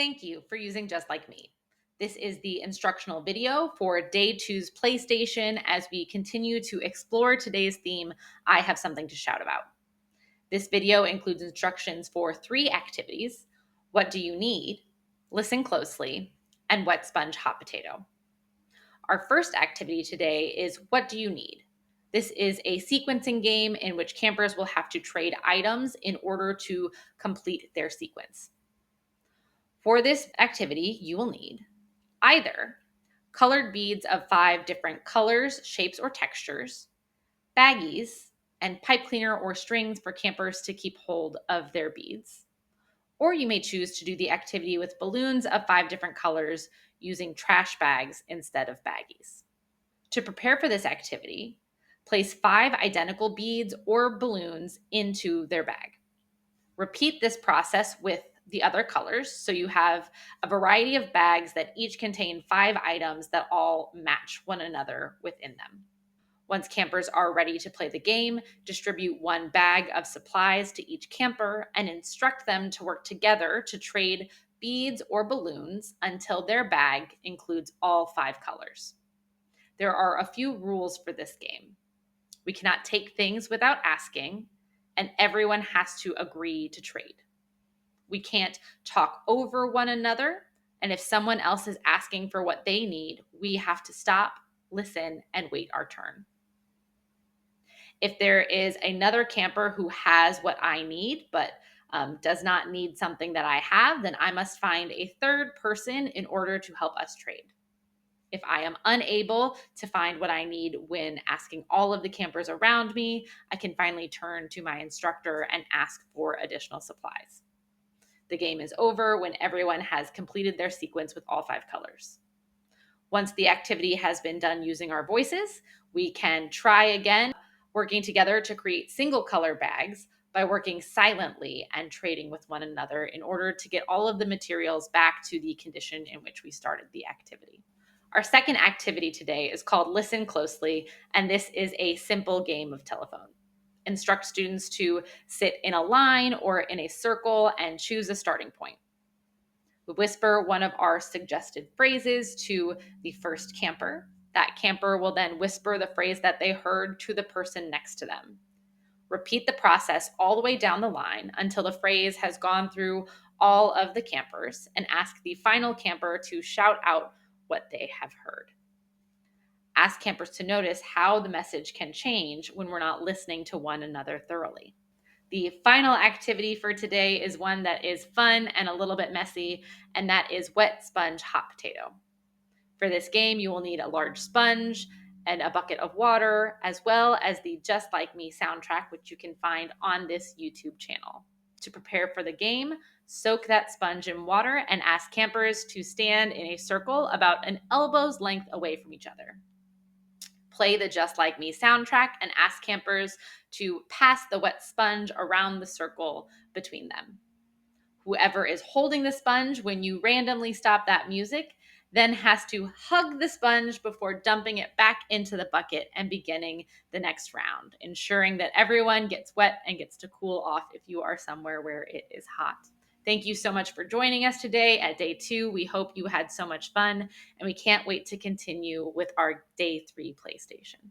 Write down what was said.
Thank you for using Just Like Me. This is the instructional video for Day 2's PlayStation as we continue to explore today's theme, I Have Something to Shout About. This video includes instructions for 3 activities: What do you need? Listen closely, and Wet Sponge Hot Potato. Our first activity today is What do you need? This is a sequencing game in which campers will have to trade items in order to complete their sequence. For this activity, you will need either colored beads of 5 different colors, shapes, or textures, baggies, and pipe cleaner or strings for campers to keep hold of their beads. Or you may choose to do the activity with balloons of 5 different colors using trash bags instead of baggies. To prepare for this activity, place 5 identical beads or balloons into their bag. Repeat this process with the other colors, so you have a variety of bags that each contain 5 items that all match one another within them. Once campers are ready to play the game, distribute 1 bag of supplies to each camper and instruct them to work together to trade beads or balloons until their bag includes all 5 colors. There are a few rules for this game. We cannot take things without asking, and everyone has to agree to trade. We can't talk over one another, and if someone else is asking for what they need, we have to stop, listen, and wait our turn. If there is another camper who has what I need, but does not need something that I have, then I must find a third person in order to help us trade. If I am unable to find what I need when asking all of the campers around me, I can finally turn to my instructor and ask for additional supplies. The game is over when everyone has completed their sequence with all 5 colors. Once the activity has been done using our voices, we can try again, working together to create single color bags by working silently and trading with one another in order to get all of the materials back to the condition in which we started the activity. Our second activity today is called Listen Closely, and this is a simple game of telephone. Instruct students to sit in a line or in a circle and choose a starting point. We whisper one of our suggested phrases to the first camper. That camper will then whisper the phrase that they heard to the person next to them. Repeat the process all the way down the line until the phrase has gone through all of the campers, and ask the final camper to shout out what they have heard. Ask campers to notice how the message can change when we're not listening to one another thoroughly. The final activity for today is one that is fun and a little bit messy, and that is Wet Sponge Hot Potato. For this game, you will need a large sponge and a bucket of water, as well as the Just Like Me soundtrack, which you can find on this YouTube channel. To prepare for the game, soak that sponge in water and ask campers to stand in a circle about an elbow's length away from each other. Play the Just Like Me soundtrack and ask campers to pass the wet sponge around the circle between them. Whoever is holding the sponge when you randomly stop that music then has to hug the sponge before dumping it back into the bucket and beginning the next round, ensuring that everyone gets wet and gets to cool off if you are somewhere where it is hot. Thank you so much for joining us today at Day 2. We hope you had so much fun, and we can't wait to continue with our Day 3 PlayStation.